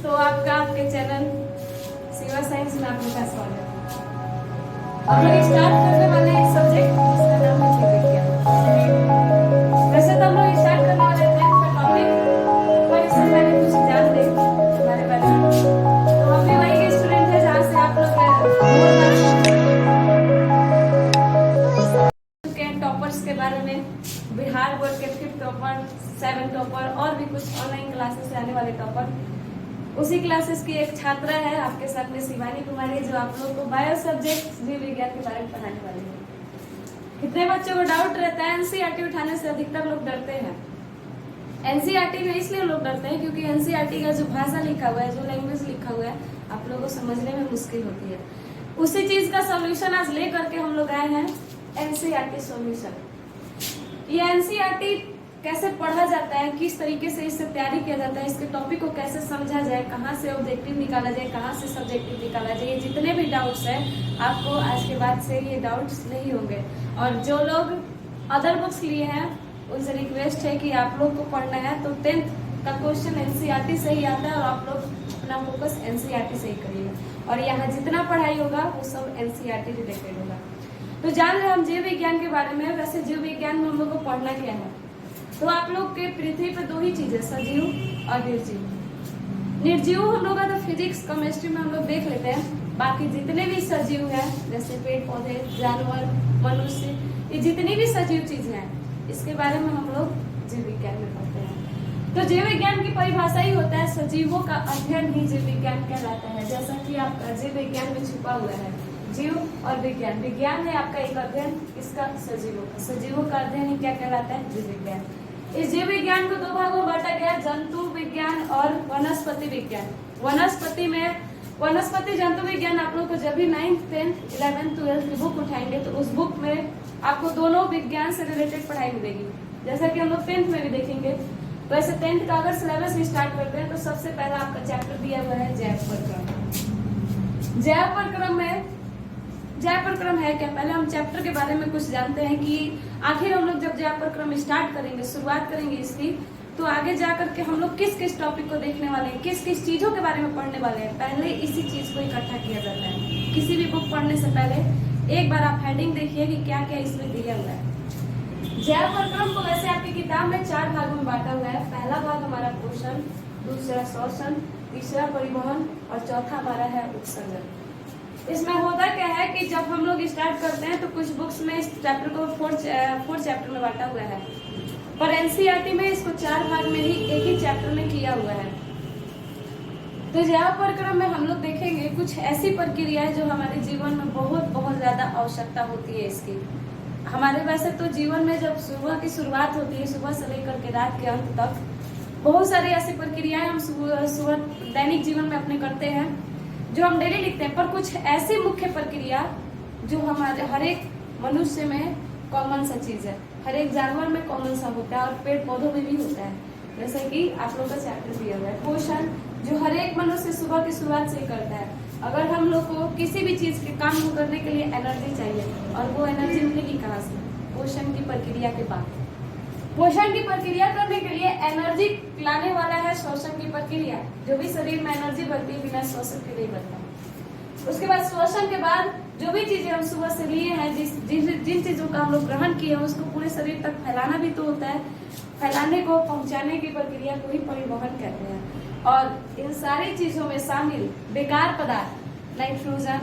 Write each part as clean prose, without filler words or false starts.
तो आपका आपके चैनल सेवा साइंस में आपका स्वागत है। हम लोग स्टार्ट करने वाले एक सब्जेक्ट जिसका नाम है जीव विज्ञान। वैसे तो हम लोग स्टार्ट करने वाले 10th का टॉपिक, पर इससे पहले कुछ जान लें हमारे बारे में। तो हम भी वही के स्टूडेंट हैं जहाँ से आप लोग टॉपर्स के बारे में, बिहार बोर्ड के 5th टॉपर, 7th टॉपर और भी कुछ ऑनलाइन क्लासेस से आने वाले टॉपर, उसी क्लासेस की एक छात्रा है आपके साथ में शिवानी कुमारी, जो आप लोग को बायो सब्जेक्ट जीव विज्ञान के बारे में पढ़ाने वाली है। कितने बच्चों को डाउट रहता है एनसीईआरटी उठाने से? अधिकतर लोग डरते हैं। एनसीईआरटी में इसलिए लोग डरते हैं क्योंकि एनसीईआरटी का जो भाषा लिखा हुआ है, जो लैंग्वेज लिखा हुआ है, आप लोगों को समझने में मुश्किल होती है। उसी चीज का सोल्यूशन आज ले करके हम लोग आए हैं, एनसीईआरटी सोल्यूशन। ये एनसीईआरटी कैसे पढ़ा जाता है, किस तरीके से इससे तैयारी किया जाता है, इसके टॉपिक को कैसे समझा जाए, कहाँ से ऑब्जेक्टिव निकाला जाए, कहाँ से सब्जेक्टिव निकाला जाए, ये जितने भी डाउट्स हैं आपको आज के बाद से ये डाउट्स नहीं होंगे। और जो लोग अदर बुक्स लिए हैं उनसे रिक्वेस्ट है कि आप लोग को पढ़ना है तो 10th का क्वेश्चन एनसीईआरटी से ही आता है और आप लोग अपना फोकस एनसीईआरटी से ही करिएगा। और यहाँ जितना पढ़ाई होगा वो सब एनसीईआरटी रिलेटेड होगा। तो जान रहे हम जीव विज्ञान के बारे में। वैसे जीव विज्ञान में हम लोग को पढ़ना क्या है, तो आप लोग के पृथ्वी पे दो ही चीजें, सजीव और निर्जीव। निर्जीव हम लोग का तो फिजिक्स केमिस्ट्री में हम लोग देख लेते हैं। बाकी जितने भी सजीव हैं, जैसे पेड़ पौधे, जानवर, मनुष्य, ये जितनी भी सजीव चीजें हैं, इसके बारे में हम लोग जीव विज्ञान में पढ़ते हैं। तो जीव विज्ञान की परिभाषा ही होता है सजीवों का अध्ययन ही जीव विज्ञान कहलाता है। जैसा कि आपका जीव विज्ञान में छुपा हुआ है, जीव और विज्ञान। विज्ञान है आपका एक अध्ययन, इसका सजीवों का, सजीवों का अध्ययन ही क्या कहलाता है? जीव विज्ञान। इस जीव विज्ञान को दो भागों में बांटा गया, जंतु विज्ञान और वनस्पति विज्ञान। वनस्पति जंतु विज्ञान आप लोग को जब भी 9th, 10th, 11th, 12th की बुक उठाएंगे तो उस बुक में आपको दोनों विज्ञान से रिलेटेड पढ़ाई मिलेगी। जैसा कि हम लोग 10th में भी देखेंगे। वैसे 10th का अगर सिलेबस स्टार्ट करते हैं तो सबसे पहला आपका चैप्टर दिया हुआ है जैव प्रक्रम। जैव प्रक्रम है क्या? पहले हम चैप्टर के बारे में कुछ जानते हैं कि आखिर हम लोग जब जैव प्रक्रम स्टार्ट करेंगे, शुरुआत करेंगे इसकी, तो आगे जाकर के हम लोग किस किस टॉपिक को देखने वाले हैं, किस किस चीजों के बारे में पढ़ने वाले हैं, पहले इसी चीज को इकट्ठा किया जाता है। किसी भी बुक पढ़ने से पहले एक बार आप हेडिंग देखिए कि क्या क्या इसमें दिया हुआ है। जैव प्रक्रम को वैसे आपकी किताब में 4 भागों में बांटा हुआ है। पहला भाग हमारा पोषण, दूसरा श्वसन, तीसरा परिवहन और चौथा हमारा है उत्सर्जन। इसमें होता क्या है कि जब हम लोग स्टार्ट करते हैं तो कुछ बुक्स में इस चैप्टर को 4 चैप्टर में बांटा हुआ है, पर एनसीईआरटी में इसको 4 भाग में ही एक ही चैप्टर में किया हुआ है। तो जैव प्रक्रम में हम लोग देखेंगे कुछ ऐसी प्रक्रियाएं जो हमारे जीवन में बहुत ज्यादा आवश्यकता होती है इसकी। हमारे वैसे तो जीवन में जब सुबह की शुरुआत होती है, सुबह से लेकर के रात के अंत तक बहुत सारी ऐसी प्रक्रियाएं हम सुबह दैनिक जीवन में अपने करते हैं जो हम डेली लिखते हैं। पर कुछ ऐसी मुख्य प्रक्रिया जो हमारे हर एक मनुष्य में कॉमन सा चीज है, हर एक जानवर में कॉमन सा होता है और पेड़ पौधों में भी होता है। जैसे कि आप लोग का चैप्टर दिया हुआ है पोषण, जो हर एक मनुष्य सुबह की शुरुआत से ही करता है। अगर हम लोग को किसी भी चीज के काम को करने के लिए एनर्जी चाहिए, और वो एनर्जी मिलेगी कहाँ से? पोषण की प्रक्रिया के बाद। पोषण की प्रक्रिया करने के लिए एनर्जी लाने वाला है श्वसन की प्रक्रिया। जो भी शरीर में एनर्जी बढ़ती है बिना श्वसन के नहीं बनता। उसके बाद श्वसन के बाद जो भी चीजें हम सुबह से लिए हैं, जिन चीजों का हम लोग ग्रहण किए हैं, उसको पूरे शरीर तक फैलाना भी तो होता है। फैलाने को, पहुंचाने की प्रक्रिया को ही परिवहन कहते हैं। और इन सारी चीजों में शामिल बेकार पदार्थ, नाइट्रोजन,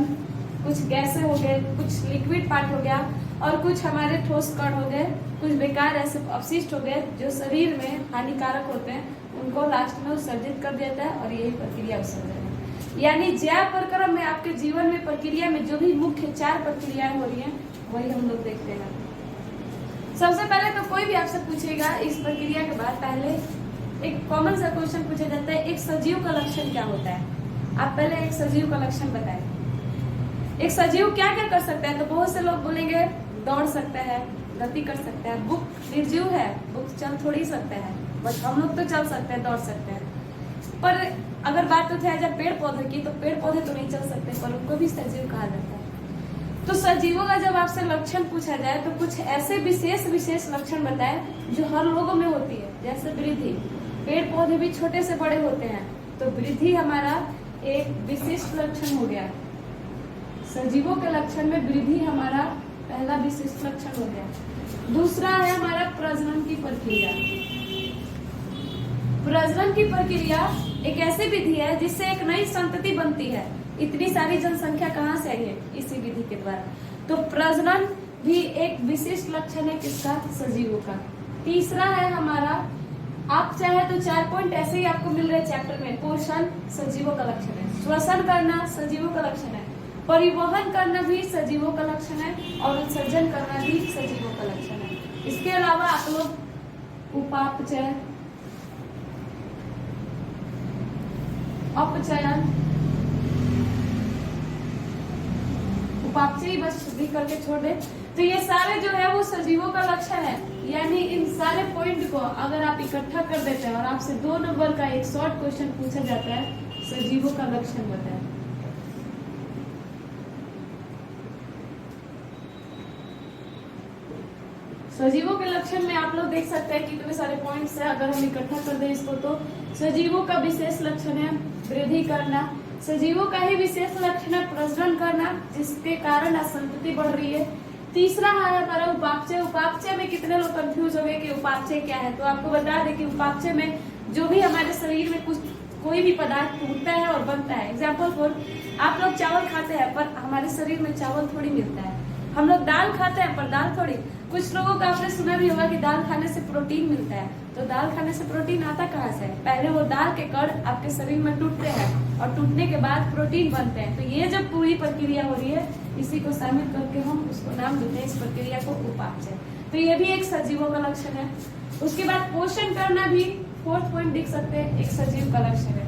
कुछ गैसें हो गए, कुछ लिक्विड पार्ट हो गया और कुछ हमारे ठोस कण हो गए, कुछ बेकार ऐसे अपशिष्ट हो गए जो शरीर में हानिकारक होते हैं, उनको लास्ट में उत्सर्जित कर देता है और यही प्रक्रिया उत्सर्जन है। यानी जैव प्रक्रम में आपके जीवन में प्रक्रिया में जो भी मुख्य 4 प्रक्रियाएं हो रही हैं वही हम लोग देखते हैं। सबसे पहले तो कोई भी आपसे पूछेगा इस प्रक्रिया के बाद, पहले एक कॉमन सा क्वेश्चन पूछा जाता है, एक सजीव का लक्षण क्या होता है? आप पहले एक सजीव का लक्षण बताएं। एक सजीव क्या क्या कर सकता है? तो बहुत से लोग बोलेंगे दौड़ सकता है, गति कर सकता है। बुक निर्जीव है, बुक चल थोड़ी सकता है, बट हम लोग तो चल सकते हैं, दौड़ सकते हैं। पर अगर बात उठाया जाए पेड़ पौधे की, तो पेड़ पौधे तो नहीं चल सकते, पर उनको भी सजीव कहा जाता है। तो सजीवों का जब आपसे लक्षण पूछा जाए तो कुछ ऐसे विशेष लक्षण बताएं जो हर लोगों में होती है। जैसे वृद्धि, पेड़ पौधे भी छोटे से बड़े होते हैं, तो वृद्धि हमारा एक विशिष्ट लक्षण हो गया। सजीवों के लक्षण में वृद्धि हमारा पहला विशिष्ट लक्षण हो गया। दूसरा है हमारा प्रजनन की प्रक्रिया। प्रजनन की प्रक्रिया एक ऐसी विधि है जिससे एक नई संतति बनती है। इतनी सारी जनसंख्या कहाँ से आई है? इसी विधि के द्वारा। तो प्रजनन भी एक विशिष्ट लक्षण है किसका? सजीवों का। तीसरा है हमारा, आप चाहे तो 4 पॉइंट ऐसे ही आपको मिल रहे चैप्टर में। पोषण सजीवों का लक्षण है, श्वसन करना सजीवों का लक्षण है, परिवहन करना भी सजीवों का लक्षण है, और उत्सर्जन करना भी सजीवों का लक्षण है। इसके अलावा आप लोग उपापचय, अपचयन, उपापचय बस भी करके छोड़ दे। तो ये सारे जो है वो सजीवों का लक्षण है। यानी इन सारे पॉइंट को अगर आप इकट्ठा कर देते हैं और आपसे 2 नंबर का एक शॉर्ट क्वेश्चन पूछा जाता है, सजीवों का लक्षण बताएं। सजीवों के लक्षण में आप लोग देख सकते हैं कितने सारे पॉइंट्स है। अगर हम इकट्ठा कर दें इसको तो सजीवों का विशेष लक्षण है वृद्धि करना, सजीवों का ही विशेष लक्षण है प्रजनन करना, जिसके कारण संतति बढ़ रही है। तीसरा है हमारा उपापचय। उपापचय में कितने लोग कंफ्यूज हो गए कि उपापचय क्या है? तो आपको बता दें कि उपापचय में जो भी हमारे शरीर में कुछ कोई भी पदार्थ टूटता है और बनता है। एग्जाम्पल फॉर, आप लोग चावल खाते हैं पर हमारे शरीर में चावल थोड़ी मिलता है। हम लोग दाल खाते हैं पर दाल थोड़ी। कुछ लोगों का आपने सुना भी होगा कि दाल खाने से प्रोटीन मिलता है। तो दाल खाने से प्रोटीन आता कहाँ से है? पहले वो दाल के कण आपके शरीर में टूटते हैं और टूटने के बाद प्रोटीन बनते हैं। तो ये जब पूरी प्रक्रिया हो रही है, इसी को शामिल करके हम उसको नाम देते हैं इस प्रक्रिया को उपापचय। तो ये भी एक सजीवों का लक्षण है। उसके बाद पोषण करना भी 4th पॉइंट देख सकते हैं, एक सजीव का लक्षण है।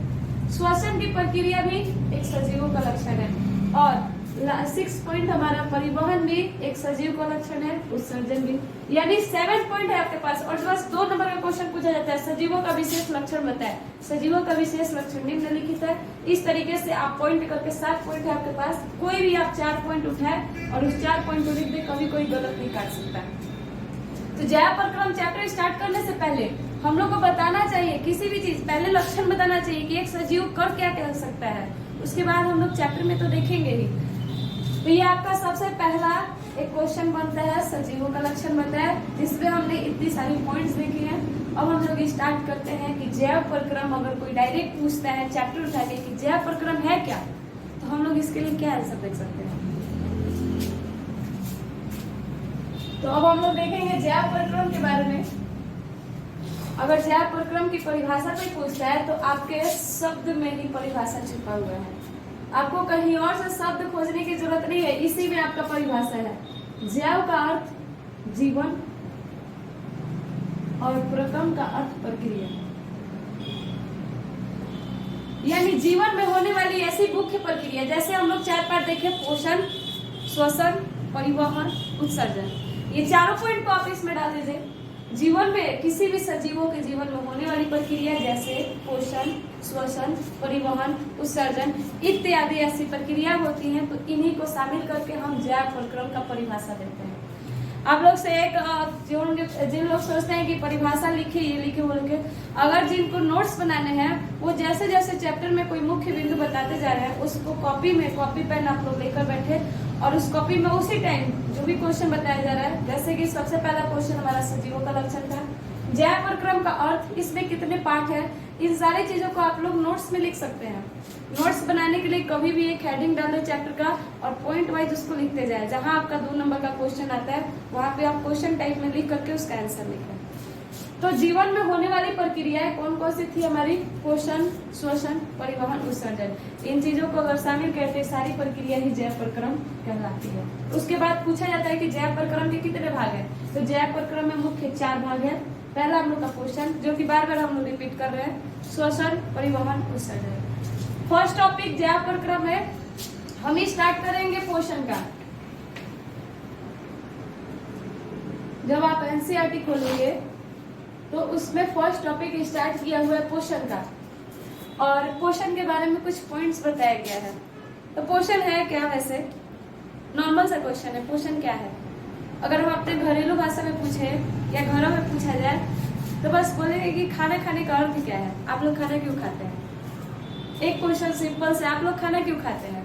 श्वसन की प्रक्रिया भी एक सजीवों का लक्षण है। और 6 पॉइंट हमारा परिवहन भी एक सजीव का लक्षण है, उत्सर्जन भी। यानी 7 पॉइंट है आपके पास। और बस 2 नंबर का क्वेश्चन पूछा जाता है, सजीवों का विशेष लक्षण बताए। सजीवों का विशेष लक्षण निम्नलिखित है। इस तरीके से आप पॉइंट करके 7 पॉइंट है आपके पास। कोई भी आप 4 पॉइंट उठाए और उस 4 पॉइंट को लिख दे, कभी कोई गलत नहीं काट सकता। तो जया प्रक्रम चैप्टर स्टार्ट करने से पहले हम लोग को बताना चाहिए किसी भी चीज, पहले लक्षण बताना चाहिए कि एक सजीव कर क्या कर सकता है। उसके बाद हम लोग चैप्टर में तो देखेंगे ही। तो ये आपका सबसे पहला एक क्वेश्चन बनता है, सजीवों का लक्षण बनता है, जिसमें हमने इतनी सारी पॉइंट्स देखी हैं। अब हम लोग स्टार्ट करते हैं कि जैव प्रक्रम अगर कोई डायरेक्ट पूछता है चैप्टर उठा के कि जैव प्रक्रम है क्या, तो हम लोग इसके लिए क्या आंसर देख सकते हैं। तो अब हम लोग देखेंगे जैव प्रक्रम के बारे में। अगर जैव प्रक्रम की परिभाषा कोई पूछता है तो आपके शब्द में ही परिभाषा छुपा हुआ है। आपको कहीं और से शब्द खोजने की जरूरत नहीं है, इसी में आपका परिभाषा है। जैव का अर्थ जीवन और प्रक्रम का अर्थ प्रक्रिया, यानी जीवन में होने वाली ऐसी मुख्य प्रक्रिया। जैसे हम लोग 4 पार्ट देखे, पोषण, श्वसन, परिवहन, उत्सर्जन। ये चारों पॉइंट को आप इसमें डाल दीजिए। जीवन में किसी भी सजीवों के जीवन में होने वाली प्रक्रिया जैसे पोषण, श्वसन, परिवहन, उत्सर्जन इत्यादि ऐसी प्रक्रिया होती हैं, तो इन्हीं को शामिल करके हम जैव प्रक्रम का परिभाषा देते हैं। आप लोग से एक जिन लोग सोचते हैं कि परिभाषा लिखे ये लिखे वो लिखे, अगर जिनको नोट्स बनाने हैं वो जैसे जैसे चैप्टर में कोई मुख्य बिंदु बताते जा रहे हैं उसको कॉपी पेन आप लोग लेकर बैठे और उस कॉपी में उसी टाइम जो भी क्वेश्चन बताया जा रहा है, जैसे कि सबसे पहला क्वेश्चन हमारा सजीवों का लक्षण था, जैव प्रक्रम का अर्थ, इसमें कितने पार्ट है, इन सारी चीजों को आप लोग नोट्स में लिख सकते हैं। नोट्स बनाने के लिए कभी भी एक हेडिंग डाल दो चैप्टर का और पॉइंट वाइज उसको लिखते जाए। जहां आपका 2 नंबर का क्वेश्चन आता है वहां पे आप क्वेश्चन टाइप में लिख करके उसका आंसर लिखें। तो जीवन में होने वाली प्रक्रियाएं कौन कौन सी थी हमारी? पोषण, श्वसन, परिवहन, उत्सर्जन। इन चीजों को अगर शामिल करते सारी प्रक्रिया ही जैव प्रक्रम कहलाती है। उसके बाद पूछा जाता है कि जैव प्रक्रम के कितने भाग हैं? तो जैव प्रक्रम में मुख्य 4 भाग है। पहला हम लोग का पोषण, जो कि बार बार हम लोग रिपीट कर रहे हैं, श्वसन, परिवहन, उत्सर्जन। फर्स्ट टॉपिक जैव प्रक्रम है। हम ही स्टार्ट करेंगे पोषण का। जब आप एनसीईआरटी खोलेंगे तो उसमें फर्स्ट टॉपिक स्टार्ट किया हुआ है पोषण का, और पोषण के बारे में कुछ पॉइंट्स बताया गया है। तो पोषण है क्या? वैसे नॉर्मल सा क्वेश्चन है, पोषण क्या है? अगर हम अपने घरेलू भाषा में पूछे या घरों में पूछा जाए तो बस बोलेंगे कि खाना खाने का अर्थ क्या है, आप लोग खाना क्यों खाते हैं। एक क्वेश्चन सिंपल से, आप लोग खाना क्यों खाते हैं?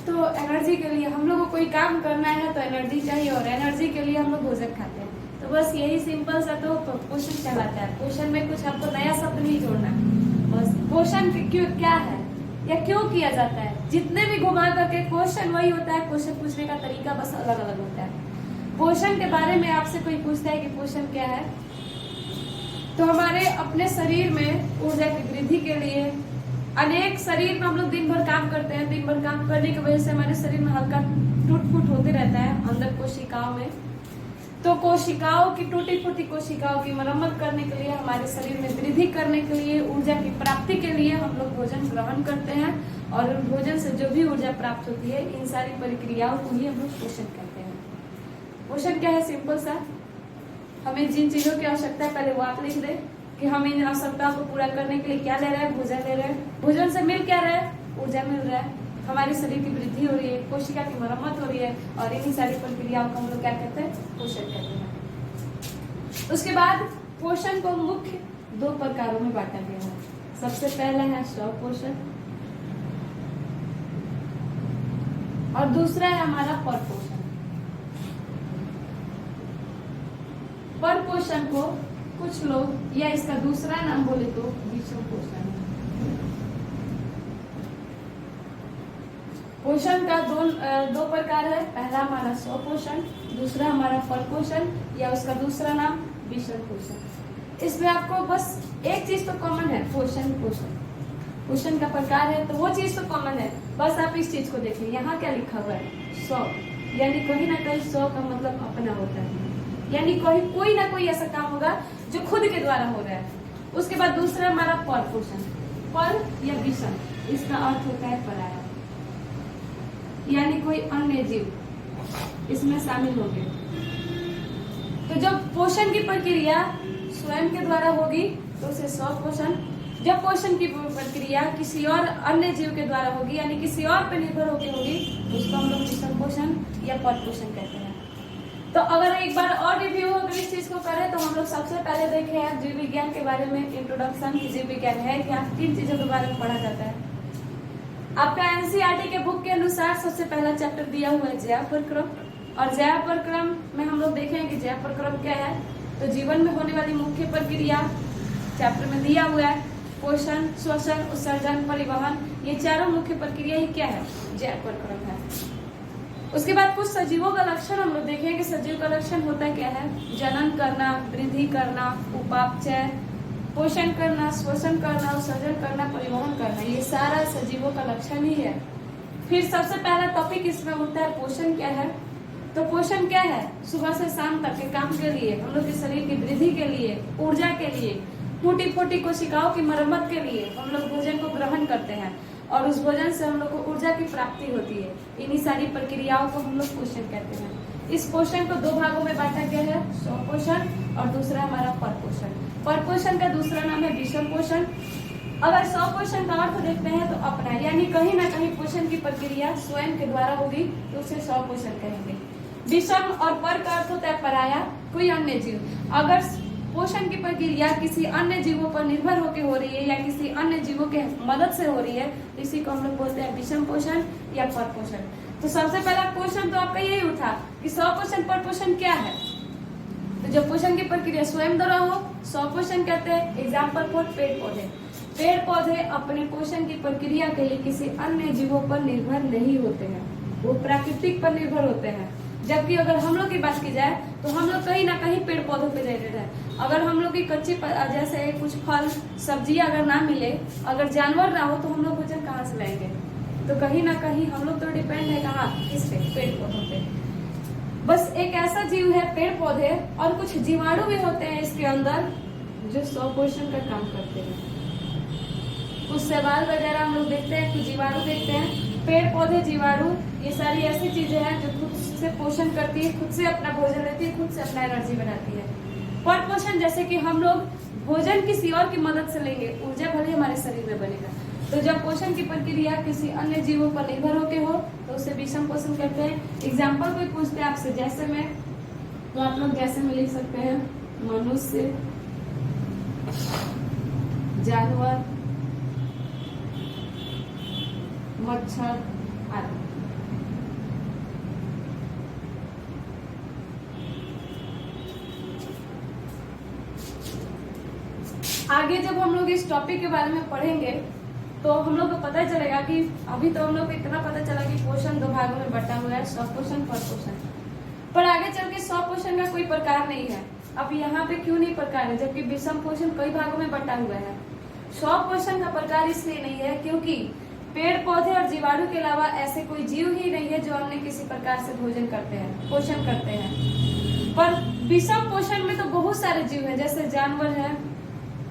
तो एनर्जी के लिए। हम लोग को कोई काम करना है तो एनर्जी चाहिए, और एनर्जी के लिए हम लोग भोजन खाते हैं। तो बस यही सिंपल सा तो क्वेश्चन कहलाता है। क्वेश्चन में कुछ आपको नया शब्द नहीं जोड़ना, बस क्वेश्चन क्यों क्या है या क्यों किया जाता है, जितने भी घुमा करके क्वेश्चन वही होता है। क्वेश्चन पूछने का तरीका बस अलग अलग होता है। क्वेश्चन के बारे में आपसे कोई पूछता है कि क्वेश्चन क्या है, तो हमारे अपने शरीर में ऊर्जा की वृद्धि के लिए अनेक शरीर में हम लोग दिन भर काम करते हैं। दिन भर काम करने की वजह से हमारे शरीर में हल्का टूट फूट होते रहता है अंदर कोशिकाओं में। तो कोशिकाओं की टूटी फूटी कोशिकाओं की मरम्मत करने के लिए, हमारे शरीर में वृद्धि करने के लिए, ऊर्जा की प्राप्ति के लिए हम लोग भोजन ग्रहण करते हैं। और भोजन से जो भी ऊर्जा प्राप्त होती है, इन सारी प्रक्रियाओं को ही हम लोग पोषण कहते हैं। पोषण क्या है? सिंपल सा, हमें जिन चीजों की आवश्यकता है पहले वो आप लिख दे कि हम इन आवश्यकताओं को पूरा करने के लिए क्या ले रहे हैं, भोजन ले रहे हैं। भोजन से मिल क्या रहा है? ऊर्जा मिल रहा है, हमारे शरीर की वृद्धि हो रही है, कोशिका की मरम्मत हो रही है, और इन्हीं सारी प्रक्रियाओं को हम लोग क्या कहते हैं? पोषण कहते हैं। उसके बाद पोषण को मुख्य 2 प्रकारों में बांटा गया है। सबसे पहला है स्वपोषण और दूसरा है हमारा परपोषण। परपोषण को कुछ लोग या इसका दूसरा नाम बोले तो विषम पोषण है। पोषण का दो प्रकार है, पहला हमारा स्वपोषण, दूसरा हमारा परपोषण या उसका दूसरा नाम विषम पोषण। इसमें आपको बस एक चीज तो कॉमन है, पोषण पोषण पोषण का प्रकार है तो वो चीज तो कॉमन है। बस आप इस चीज को देखिए, यहाँ क्या लिखा हुआ है? स्व, यानी कहीं ना कहीं स्व का मतलब अपना होता है, यानी कोई ना कोई ऐसा काम होगा जो खुद के द्वारा हो रहा है। उसके बाद दूसरा हमारा परपोषण, पर या विषम, इसका अर्थ होता है पराया, यानी कोई अन्य जीव इसमें शामिल होंगे। तो जब पोषण की प्रक्रिया स्वयं के द्वारा होगी तो उसे स्वपोषण, जब पोषण की प्रक्रिया किसी और अन्य जीव के द्वारा होगी यानी किसी और पर निर्भर होकर होगी तो उसको हम लोग विषम पोषण या परपोषण कहते हैं। तो अगर एक बार और रिव्यू अगर इस चीज को करें तो हम लोग सबसे पहले देखे हैं जीव विज्ञान के बारे में, इंट्रोडक्शन, जीव विज्ञान है क्या, 3 चीजों के बारे में पढ़ा जाता है। आपका एनसीईआरटी के बुक के अनुसार सबसे पहला चैप्टर दिया हुआ है जैव प्रक्रम, और जैव प्रक्रम में हम लोग देखें कि जैव प्रक्रम क्या है। तो जीवन में होने वाली मुख्य प्रक्रिया चैप्टर में दिया हुआ है, पोषण, श्वसन, उत्सर्जन, परिवहन, ये चारों मुख्य प्रक्रिया ही क्या है? जैव प्रक्रम है। उसके बाद कुछ सजीवों का लक्षण हम लोग देखें कि सजीव का लक्षण होता क्या है? जनन करना, वृद्धि करना, उपापचय, पोषण करना, श्वसन करना, उत्सर्जन करना, परिवहन करना, ये सारा सजीवों का लक्षण ही है। फिर सबसे पहला टॉपिक इसमें होता है पोषण क्या है। तो पोषण क्या है? सुबह से शाम तक के काम के लिए, हम लोग के शरीर की वृद्धि के लिए, ऊर्जा के लिए, टूटी फूटी कोशिकाओं की मरम्मत के लिए हम लोग भोजन को ग्रहण करते हैं और उस भोजन से हम लोग को ऊर्जा की प्राप्ति होती है। इन्हीं सारी प्रक्रियाओं को हम लोग पोषण कहते हैं। इस पोषण को 2 भागों में बांटा गया है, स्वपोषण और दूसरा हमारा परपोषण। परपोषण का दूसरा नाम है विषम पोषण। अगर स्वपोषण का अर्थ देखते हैं तो अपना, यानी कहीं ना कहीं पोषण की प्रक्रिया स्वयं के द्वारा होगी तो उसे स्वपोषण कहेंगे। विषम और पर का अर्थ होता है पराया, कोई अन्य जीव। अगर पोषण की प्रक्रिया किसी अन्य जीवों पर निर्भर होकर हो रही है या किसी अन्य जीवों के मदद से हो रही है तो इसी को हम लोग बोलते हैं विषम पोषण या परपोषण। तो सबसे पहला क्वेश्चन तो आपका यही उठा कि स्वपोषण परपोषण क्या है। तो जब पोषण की प्रक्रिया स्वयं द्वारा हो स्वपोषण कहते हैं। एग्जाम्पल फॉर पेड़ पौधे। पेड़ पौधे अपने पोषण की प्रक्रिया के लिए किसी अन्य जीवों पर निर्भर नहीं होते हैं, वो प्राकृतिक पर निर्भर होते हैं। जबकि अगर हम लोग की बात की जाए तो हम लोग कहीं ना कहीं पेड़ पौधों पे रिलेटेड है। अगर हम लोग की कच्ची जैसे कुछ फल सब्जियां अगर ना मिले, अगर जानवर ना हो तो हम लोग भोजन कहाँ से लाएंगे? तो कहीं ना कहीं हम लोग तो डिपेंड है कहाँ? किस पे? पेड़ पौधों पे। बस एक ऐसा जीव है पेड़ पौधे, और कुछ जीवाणु भी होते हैं इसके अंदर जो स्वपोषण का काम करते हैं। कुछ शैवाल वगैरह हम लोग देखते हैं, कुछ जीवाणु देखते हैं। पेड़ पौधे, जीवाणु, ये सारी ऐसी चीजें हैं जो खुद से पोषण करती है, खुद से अपना भोजन लेती है, खुद से अपना एनर्जी बनाती है। परपोषण जैसे कि हम लोग भोजन किसी और की मदद से लेंगे, ऊर्जा भले हमारे शरीर में बनेगा। तो जब पोषण की प्रक्रिया किसी अन्य जीवों पर निर्भर होके हो तो उसे विषम पोषण कहते हैं। एग्जाम्पल कोई पूछते हैं आपसे जैसे में, तो आप लोग जैसे में लिख सकते हैं मनुष्य, जानवर, मच्छर आदि। आगे जब हम लोग इस टॉपिक के बारे में पढ़ेंगे तो हम लोग को पता चलेगा कि अभी तो हम लोग को इतना पता चला कि क्वेश्चन 2 भागों में बटा हुआ है, 100 क्वेश्चन पर क्वेश्चन, पर आगे चल के 100 क्वेश्चन का कोई प्रकार नहीं है। अब यहाँ पे क्यों नहीं प्रकार है, जबकि विषम क्वेश्चन कई भागों में बटा हुआ है। 100 क्वेश्चन का प्रकार इसलिए नहीं है क्योंकि पेड़ पौधे और जीवाणु के अलावा ऐसे कोई जीव ही नहीं है जो अन्य किसी प्रकार से भोजन करते हैं, पोषण करते हैं। पर विषम क्वेश्चन में तो बहुत सारे जीव है, जैसे जानवर है,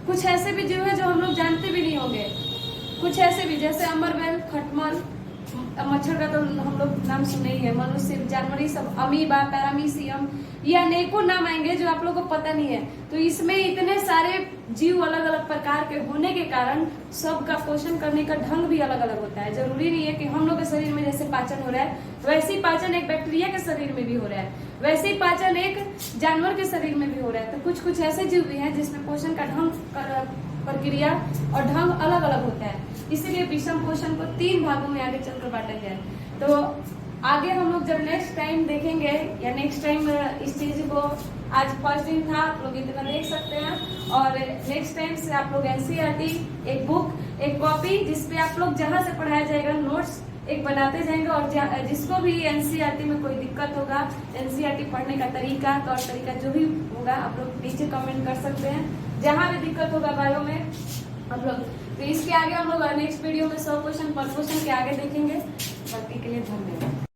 कुछ ऐसे भी जीव है जो हम लोग जानते भी नहीं होंगे, कुछ ऐसे भी जैसे अमरबेल, खटमल, मच्छर का तो हम लोग नाम सुने ही है, मनुष्य, जानवर, सब अमीबा, पैरामीशियम, ये अनेकों नाम आएंगे जो आप लोगों को पता नहीं है। तो इसमें इतने सारे जीव अलग अलग प्रकार के होने के कारण सबका पोषण करने का ढंग भी अलग अलग होता है। जरूरी नहीं है कि हम लोग के शरीर में जैसे पाचन हो रहा है वैसे ही पाचन एक बैक्टीरिया के शरीर में भी हो रहा है, वैसे ही पाचन एक जानवर के शरीर में भी हो रहा है। तो कुछ कुछ ऐसे जीव भी हैं जिसमें पोषण का ढंग, प्रक्रिया और ढंग अलग अलग होता है। इसीलिए विषम पोषण को 3 भागों में आगे चलकर बांटा गया है। तो आगे हम लोग जब नेक्स्ट टाइम देखेंगे या नेक्स्ट टाइम इस चीज को, आज फर्स्ट दिन था, आप लोग इतना देख सकते हैं, और नेक्स्ट टाइम से आप लोग एनसीईआरटी एक बुक, एक कॉपी जिसपे आप लोग जहां से पढ़ाया जाएगा नोट्स एक बनाते जाएंगे, और जिसको भी एनसीईआरटी में कोई दिक्कत होगा, एनसीईआरटी पढ़ने का तरीका, तौर तरीका जो भी होगा, आप लोग नीचे कमेंट कर सकते हैं। जहां भी दिक्कत होगा बायो में हम लोग, तो इसके आगे हम लोग नेक्स्ट वीडियो में 100 क्वेश्चन पर क्वेश्चन के आगे देखेंगे। बाकी के लिए धन्यवाद।